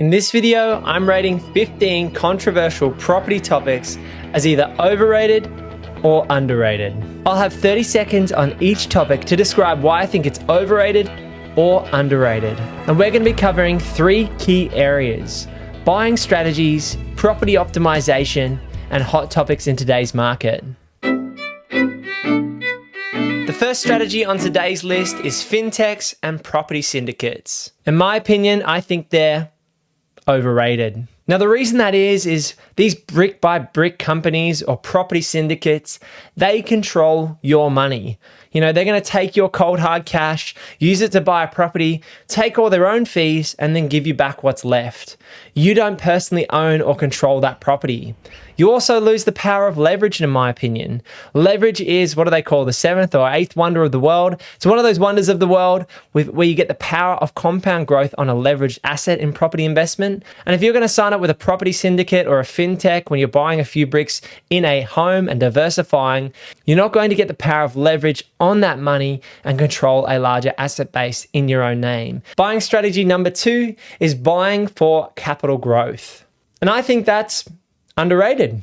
In this video, I'm rating 15 controversial property topics as either overrated or underrated. I'll have 30 seconds on each topic to describe why I think it's overrated or underrated. And we're going to be covering 3 key areas: buying strategies, property optimization, and hot topics in today's market. The first strategy on today's list is fintechs and property syndicates. In my opinion, I think they're overrated. Now, the reason that is these brick by brick companies or property syndicates, they control your money. You know, they're going to take your cold hard cash, use it to buy a property, take all their own fees, and then give you back what's left. You don't personally own or control that property. You also lose the power of leverage, in my opinion. Leverage is, what do they call, the 7th or 8th wonder of the world? It's one of those wonders of the world where you get the power of compound growth on a leveraged asset in property investment. And if you're going to sign up with a property syndicate or a fintech when you're buying a few bricks in a home and diversifying, you're not going to get the power of leverage on that money and control a larger asset base in your own name. Buying strategy number 2 is buying for capital growth. And I think that's underrated.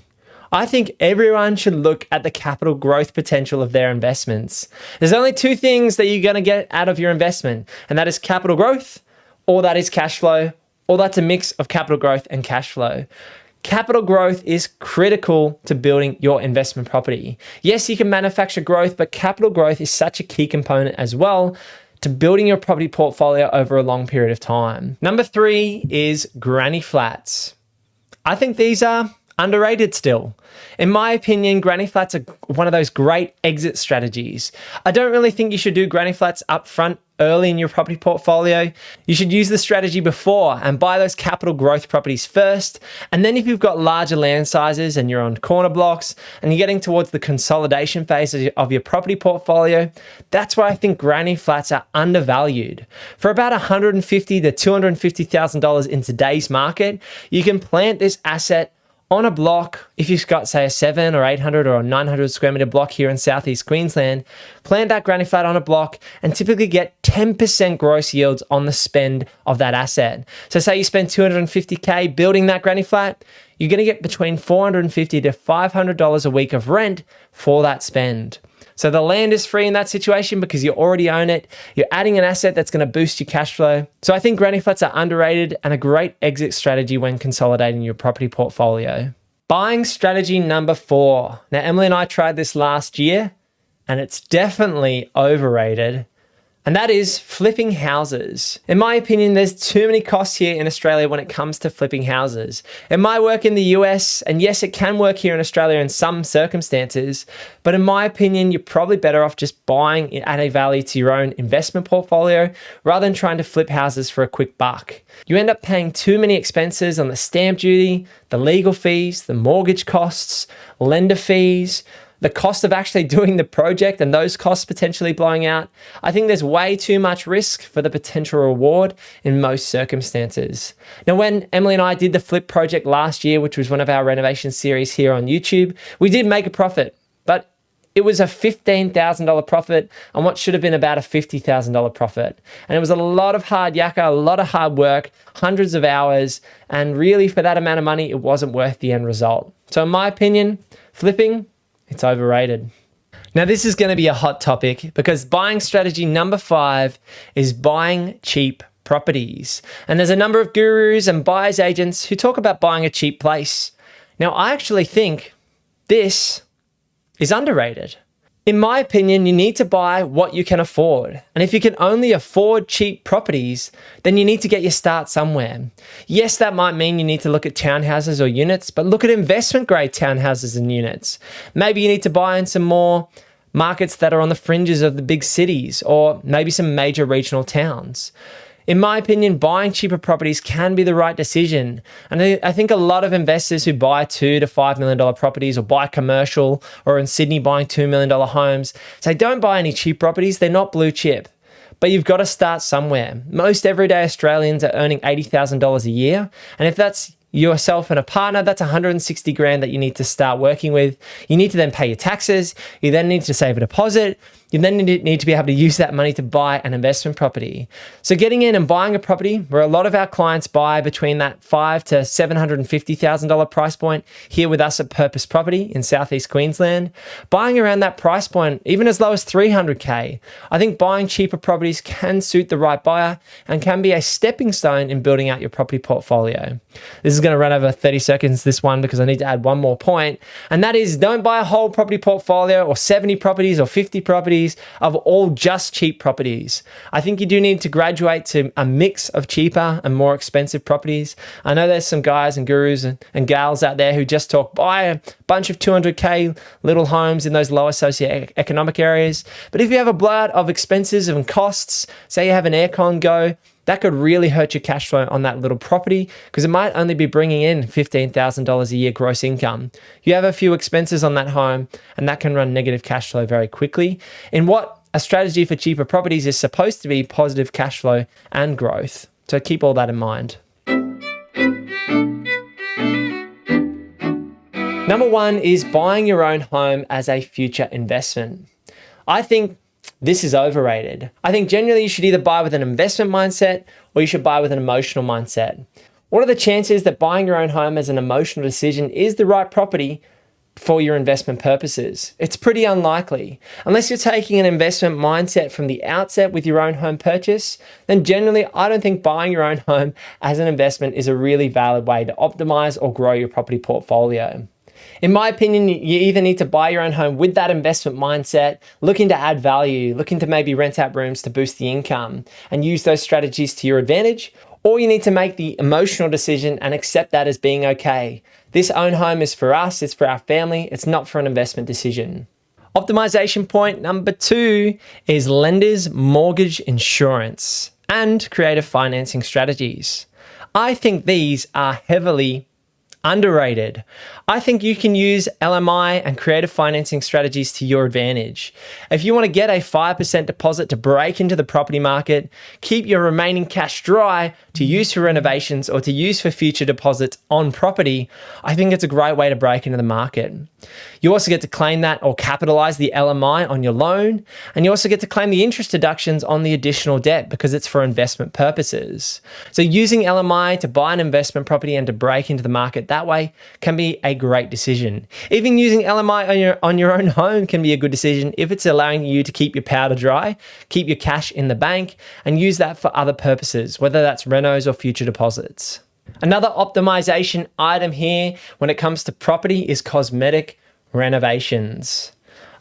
I think everyone should look at the capital growth potential of their investments. There's only 2 things that you're going to get out of your investment, and that is capital growth, or that is cash flow, or that's a mix of capital growth and cash flow. Capital growth is critical to building your investment property. Yes, you can manufacture growth, but capital growth is such a key component as well to building your property portfolio over a long period of time. Number 3 is granny flats. I think these are underrated still. In my opinion, granny flats are one of those great exit strategies. I don't really think you should do granny flats up front early in your property portfolio. You should use the strategy before and buy those capital growth properties first. And then if you've got larger land sizes and you're on corner blocks and you're getting towards the consolidation phase of your property portfolio, that's why I think granny flats are undervalued. For about $150,000 to $250,000 in today's market, you can plant this asset on a block. If you've got, say, a 700 or 800 or a 900 square meter block here in Southeast Queensland, plant that granny flat on a block and typically get 10% gross yields on the spend of that asset. So say you spend $250K building that granny flat, you're going to get between $450 to $500 a week of rent for that spend. So the land is free in that situation because you already own it. You're adding an asset that's going to boost your cash flow. So I think granny flats are underrated and a great exit strategy when consolidating your property portfolio. Buying strategy number 4. Now, Emily and I tried this last year and it's definitely overrated. And that is flipping houses. In my opinion, there's too many costs here in Australia when it comes to flipping houses. It might work in the US, and yes, it can work here in Australia in some circumstances, but in my opinion, you're probably better off just buying at a value to your own investment portfolio rather than trying to flip houses for a quick buck. You end up paying too many expenses on the stamp duty, the legal fees, the mortgage costs, lender fees, the cost of actually doing the project and those costs potentially blowing out. I think there's way too much risk for the potential reward in most circumstances. Now, when Emily and I did the flip project last year, which was one of our renovation series here on YouTube, we did make a profit, but it was a $15,000 profit on what should have been about a $50,000 profit. And it was a lot of hard yakka, a lot of hard work, hundreds of hours, and really for that amount of money, it wasn't worth the end result. So in my opinion, flipping, it's overrated. Now, this is going to be a hot topic because buying strategy number 5 is buying cheap properties. And there's a number of gurus and buyer's agents who talk about buying a cheap place. Now, I actually think this is underrated. In my opinion, you need to buy what you can afford. And if you can only afford cheap properties, then you need to get your start somewhere. Yes, that might mean you need to look at townhouses or units, but look at investment grade townhouses and units. Maybe you need to buy in some more markets that are on the fringes of the big cities, or maybe some major regional towns. In my opinion, buying cheaper properties can be the right decision. And I think a lot of investors who buy $2 to $5 million properties or buy commercial, or in Sydney buying $2 million homes, say don't buy any cheap properties. They're not blue chip. But you've got to start somewhere. Most everyday Australians are earning $80,000 a year. And if that's yourself and a partner, that's 160 grand that you need to start working with. You need to then pay your taxes. You then need to save a deposit. You then need to be able to use that money to buy an investment property. So getting in and buying a property where a lot of our clients buy between that $500,000 to $750,000 price point here with us at Purpose Property in Southeast Queensland, buying around that price point, even as low as $300K, I think buying cheaper properties can suit the right buyer and can be a stepping stone in building out your property portfolio. This is going to run over 30 seconds, this one, because I need to add one more point. And that is, don't buy a whole property portfolio or 70 properties or 50 properties of all just cheap properties. I think you do need to graduate to a mix of cheaper and more expensive properties. I know there's some guys and gurus and gals out there who just talk buy a bunch of 200K little homes in those lower socioeconomic areas. But if you have a blowout of expenses and costs, say you have an aircon go, that could really hurt your cash flow on that little property because it might only be bringing in $15,000 a year gross income. You have a few expenses on that home and that can run negative cash flow very quickly. In what a strategy for cheaper properties is supposed to be positive cash flow and growth. So keep all that in mind. Number one is buying your own home as a future investment. I think this is overrated. I think generally you should either buy with an investment mindset or you should buy with an emotional mindset. What are the chances that buying your own home as an emotional decision is the right property for your investment purposes? It's pretty unlikely. Unless you're taking an investment mindset from the outset with your own home purchase, then generally I don't think buying your own home as an investment is a really valid way to optimize or grow your property portfolio. In my opinion, you either need to buy your own home with that investment mindset, looking to add value, looking to maybe rent out rooms to boost the income and use those strategies to your advantage, or you need to make the emotional decision and accept that as being okay. This own home is for us, it's for our family, it's not for an investment decision. Optimization point number 2 is lenders, mortgage insurance, and creative financing strategies. I think these are heavily underrated. I think you can use LMI and creative financing strategies to your advantage. If you want to get a 5% deposit to break into the property market, keep your remaining cash dry to use for renovations or to use for future deposits on property, I think it's a great way to break into the market. You also get to claim that or capitalize the LMI on your loan, and you also get to claim the interest deductions on the additional debt because it's for investment purposes. So using LMI to buy an investment property and to break into the market that way can be a great decision. Even using LMI on your own home can be a good decision if it's allowing you to keep your powder dry, keep your cash in the bank, and use that for other purposes, whether that's renos or future deposits. Another optimization item here when it comes to property is cosmetic renovations.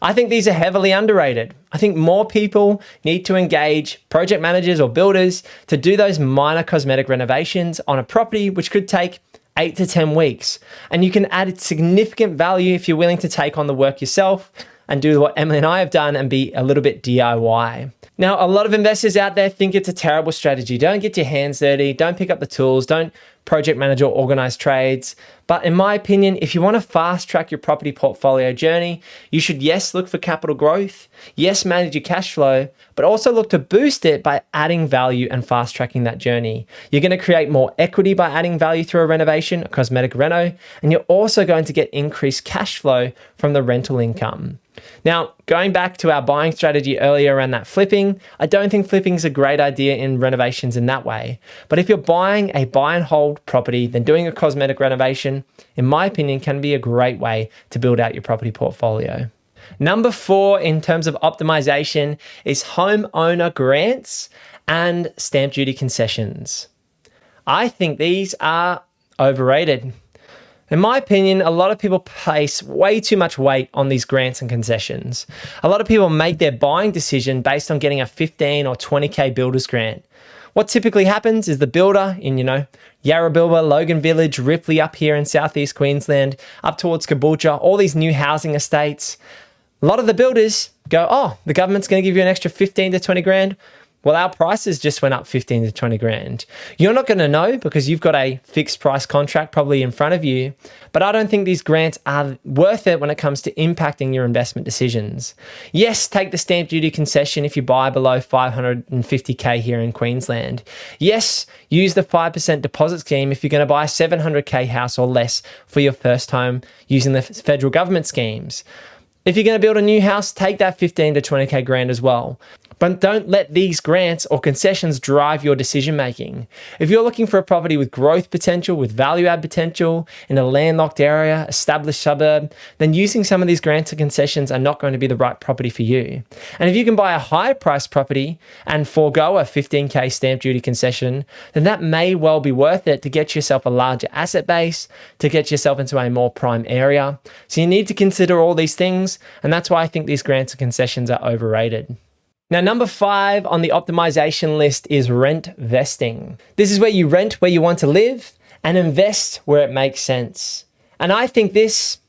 I think these are heavily underrated. I think more people need to engage project managers or builders to do those minor cosmetic renovations on a property, which could take 8 to 10 weeks. And you can add significant value if you're willing to take on the work yourself and do what Emily and I have done and be a little bit DIY. Now, a lot of investors out there think it's a terrible strategy. Don't get your hands dirty. Don't pick up the tools. Don't project manage or organize trades. But in my opinion, if you want to fast track your property portfolio journey, you should, yes, look for capital growth, yes, manage your cash flow, but also look to boost it by adding value and fast tracking that journey. You're going to create more equity by adding value through a renovation, a cosmetic reno, and you're also going to get increased cash flow from the rental income. Now, going back to our buying strategy earlier around that flipping, I don't think flipping is a great idea in renovations in that way. But if you're buying a buy and hold property, then doing a cosmetic renovation, in my opinion, can be a great way to build out your property portfolio. Number 4 in terms of optimization is homeowner grants and stamp duty concessions. I think these are overrated. In my opinion, a lot of people place way too much weight on these grants and concessions. A lot of people make their buying decision based on getting a 15 or 20K builder's grant. What typically happens is the builder in, Yarrabilba, Logan Village, Ripley up here in Southeast Queensland, up towards Caboolture, all these new housing estates. A lot of the builders go, oh, the government's going to give you an extra 15 to 20 grand. Well, our prices just went up 15 to 20 grand. You're not going to know because you've got a fixed price contract probably in front of you, but I don't think these grants are worth it when it comes to impacting your investment decisions. Yes, take the stamp duty concession if you buy below 550k here in Queensland. Yes, use the 5% deposit scheme if you're going to buy a 700k house or less for your first home using the federal government schemes. If you're going to build a new house, take that 15 to 20k grand as well. But don't let these grants or concessions drive your decision making. If you're looking for a property with growth potential, with value add potential, in a landlocked area, established suburb, then using some of these grants and concessions are not going to be the right property for you. And if you can buy a higher priced property and forego a 15k stamp duty concession, then that may well be worth it to get yourself a larger asset base, to get yourself into a more prime area. So you need to consider all these things, and that's why I think these grants and concessions are overrated. Now, number 5 on the optimization list is rent vesting. This is where you rent where you want to live and invest where it makes sense. And I think this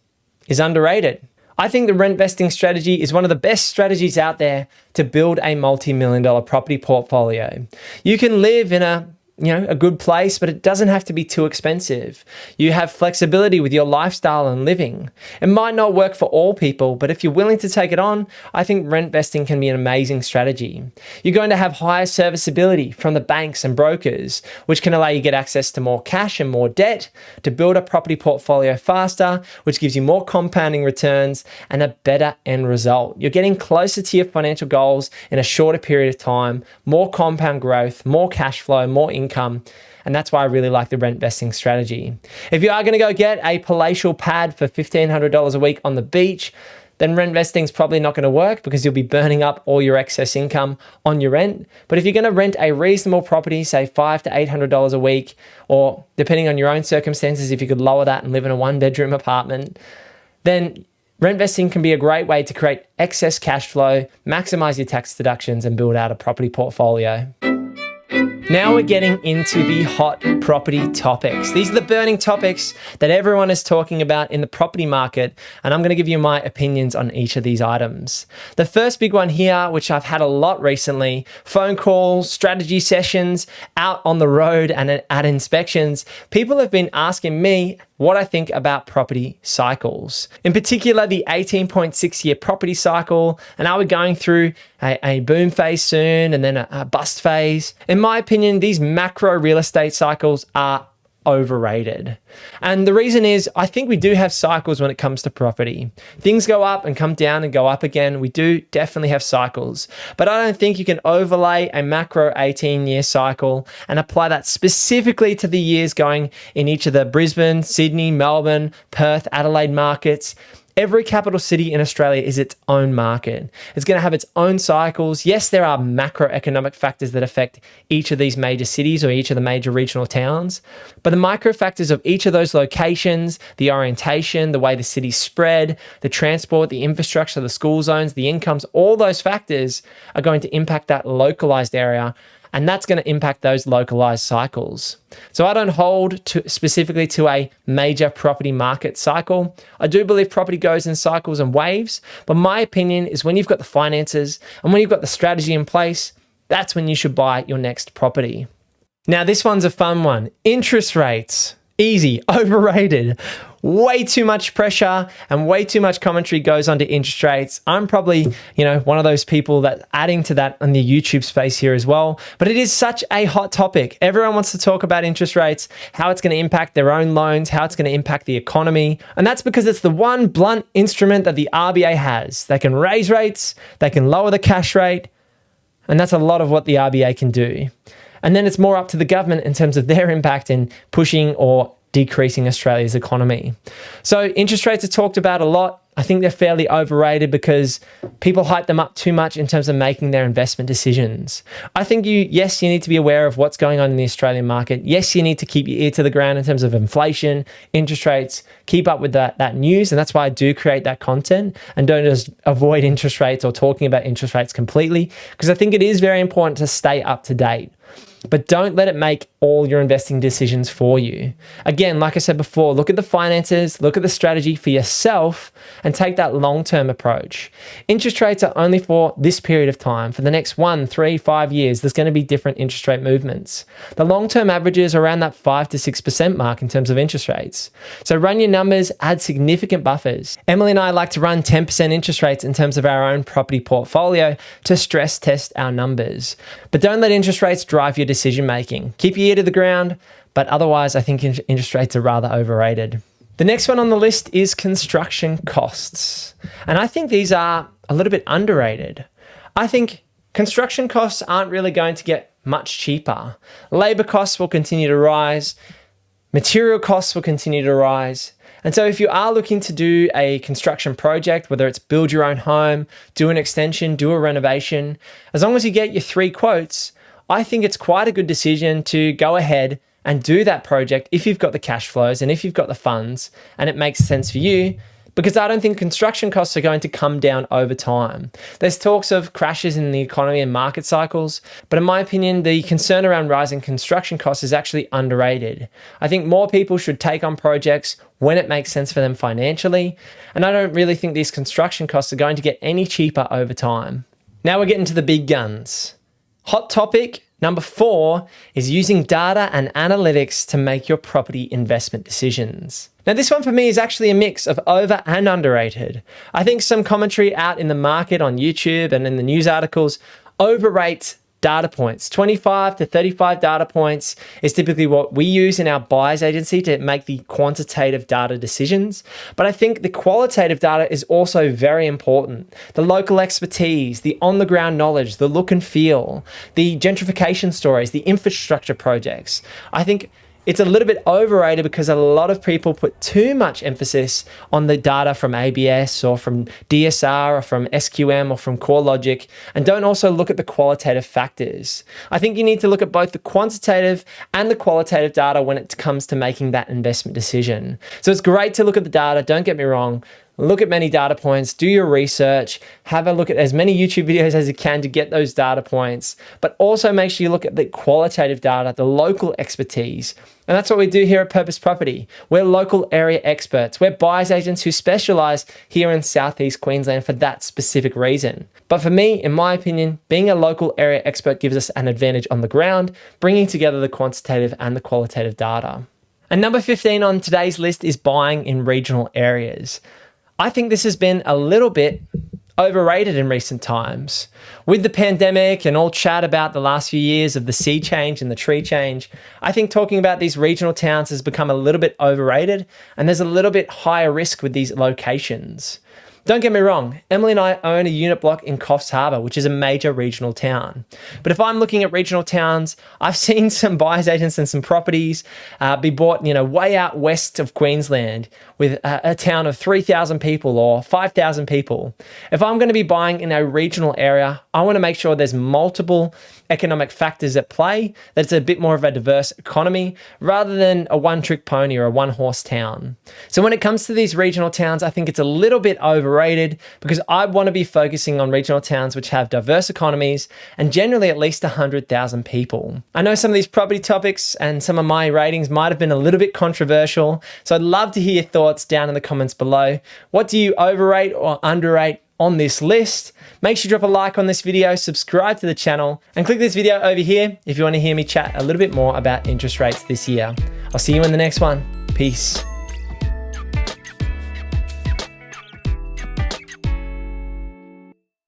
is underrated. I think the rent vesting strategy is one of the best strategies out there to build a multi-million-dollar property portfolio. You can live in a good place, but it doesn't have to be too expensive. You have flexibility with your lifestyle and living. It might not work for all people, but if you're willing to take it on, I think rent vesting can be an amazing strategy. You're going to have higher serviceability from the banks and brokers, which can allow you to get access to more cash and more debt to build a property portfolio faster, which gives you more compounding returns and a better end result. You're getting closer to your financial goals in a shorter period of time, more compound growth, more cash flow, more income. And that's why I really like the rent vesting strategy. If you are going to go get a palatial pad for $1,500 a week on the beach, then rent vesting is probably not going to work because you'll be burning up all your excess income on your rent. But if you're going to rent a reasonable property, say $500 to $800 a week, or depending on your own circumstances, if you could lower that and live in a 1-bedroom apartment, then rent vesting can be a great way to create excess cash flow, maximize your tax deductions, and build out a property portfolio. Now we're getting into the hot property topics. These are the burning topics that everyone is talking about in the property market, and I'm going to give you my opinions on each of these items. The first big one here, which I've had a lot recently, phone calls, strategy sessions, out on the road and at inspections, people have been asking me what I think about property cycles. In particular, the 18.6-year property cycle, and are we going through a boom phase soon and then a bust phase? In my opinion, these macro real estate cycles are overrated. And the reason is, I think we do have cycles when it comes to property. Things go up and come down and go up again. We do definitely have cycles, but I don't think you can overlay a macro 18-year cycle and apply that specifically to the years going in each of the Brisbane, Sydney, Melbourne, Perth, Adelaide markets. Every capital city in Australia is its own market. It's going to have its own cycles. Yes, there are macroeconomic factors that affect each of these major cities or each of the major regional towns, but the micro factors of each of those locations, the orientation, the way the city's spread, the transport, the infrastructure, the school zones, the incomes, all those factors are going to impact that localized area, and that's going to impact those localized cycles. So I don't hold specifically to a major property market cycle. I do believe property goes in cycles and waves, but my opinion is when you've got the finances and when you've got the strategy in place, that's when you should buy your next property. Now, this one's a fun one. Interest rates. Easy, overrated. Way too much pressure and way too much commentary goes onto interest rates. I'm probably, one of those people that adding to that on the YouTube space here as well. But it is such a hot topic. Everyone wants to talk about interest rates, how it's going to impact their own loans, how it's going to impact the economy. And that's because it's the one blunt instrument that the RBA has. They can raise rates, they can lower the cash rate, and that's a lot of what the RBA can do. And then it's more up to the government in terms of their impact in pushing or decreasing Australia's economy. So interest rates are talked about a lot. I think they're fairly overrated because people hype them up too much in terms of making their investment decisions. I think you need to be aware of what's going on in the Australian market. Yes, you need to keep your ear to the ground in terms of inflation, interest rates, keep up with that news. And that's why I do create that content and don't just avoid interest rates or talking about interest rates completely, because I think it is very important to stay up to date. but don't let it make all your investing decisions for you. Again, like I said before, look at the finances, look at the strategy for yourself, and take that long-term approach. Interest rates are only for this period of time. For the next 1, 3, 5 years, there's going to be different interest rate movements. The long-term averages are around that 5 to 6% mark in terms of interest rates. So run your numbers, add significant buffers. Emily and I like to run 10% interest rates in terms of our own property portfolio to stress test our numbers. But don't let interest rates drive your decision making. Keep your ear to the ground, but otherwise I think interest rates are rather overrated. The next one on the list is construction costs. And I think these are a little bit underrated. I think construction costs aren't really going to get much cheaper. Labor costs will continue to rise. Material costs will continue to rise. And so if you are looking to do a construction project, whether it's build your own home, do an extension, do a renovation, as long as you get your 3 quotes, I think it's quite a good decision to go ahead and do that project if you've got the cash flows and if you've got the funds and it makes sense for you, because I don't think construction costs are going to come down over time. There's talks of crashes in the economy and market cycles, but in my opinion, the concern around rising construction costs is actually underrated. I think more people should take on projects when it makes sense for them financially, and I don't really think these construction costs are going to get any cheaper over time. Now we're getting to the big guns. Hot topic number 4 is using data and analytics to make your property investment decisions. Now, this one for me is actually a mix of over and underrated. I think some commentary out in the market on YouTube and in the news articles overrates data points. 25 to 35 data points is typically what we use in our buyer's agency to make the quantitative data decisions. But I think the qualitative data is also very important. The local expertise, the on-the-ground knowledge, the look and feel, the gentrification stories, the infrastructure projects. I think it's a little bit overrated because a lot of people put too much emphasis on the data from ABS or from DSR or from SQM or from CoreLogic and don't also look at the qualitative factors. I think you need to look at both the quantitative and the qualitative data when it comes to making that investment decision. So it's great to look at the data, don't get me wrong. Look at many data points, do your research, have a look at as many YouTube videos as you can to get those data points, but also make sure you look at the qualitative data, the local expertise. And that's what we do here at Purpose Property. We're local area experts. We're buyer's agents who specialize here in Southeast Queensland for that specific reason. But for me, in my opinion, being a local area expert gives us an advantage on the ground, bringing together the quantitative and the qualitative data. And number 15 on today's list is buying in regional areas. I think this has been a little bit overrated in recent times. With the pandemic and all chat about the last few years of the sea change and the tree change, I think talking about these regional towns has become a little bit overrated and there's a little bit higher risk with these locations. Don't get me wrong, Emily and I own a unit block in Coffs Harbour, which is a major regional town. But if I'm looking at regional towns, I've seen some buyer's agents and some properties be bought, way out west of Queensland with a town of 3,000 people or 5,000 people. If I'm going to be buying in a regional area, I want to make sure there's multiple economic factors at play, that it's a bit more of a diverse economy rather than a one-trick pony or a one-horse town. So when it comes to these regional towns, I think it's a little bit overrated because I want to be focusing on regional towns which have diverse economies and generally at least 100,000 people. I know some of these property topics and some of my ratings might have been a little bit controversial, so I'd love to hear your thoughts down in the comments below. What do you overrate or underrate on this list? Make sure you drop a like on this video, subscribe to the channel, and click this video over here if you want to hear me chat a little bit more about interest rates this year. I'll see you in the next one. Peace.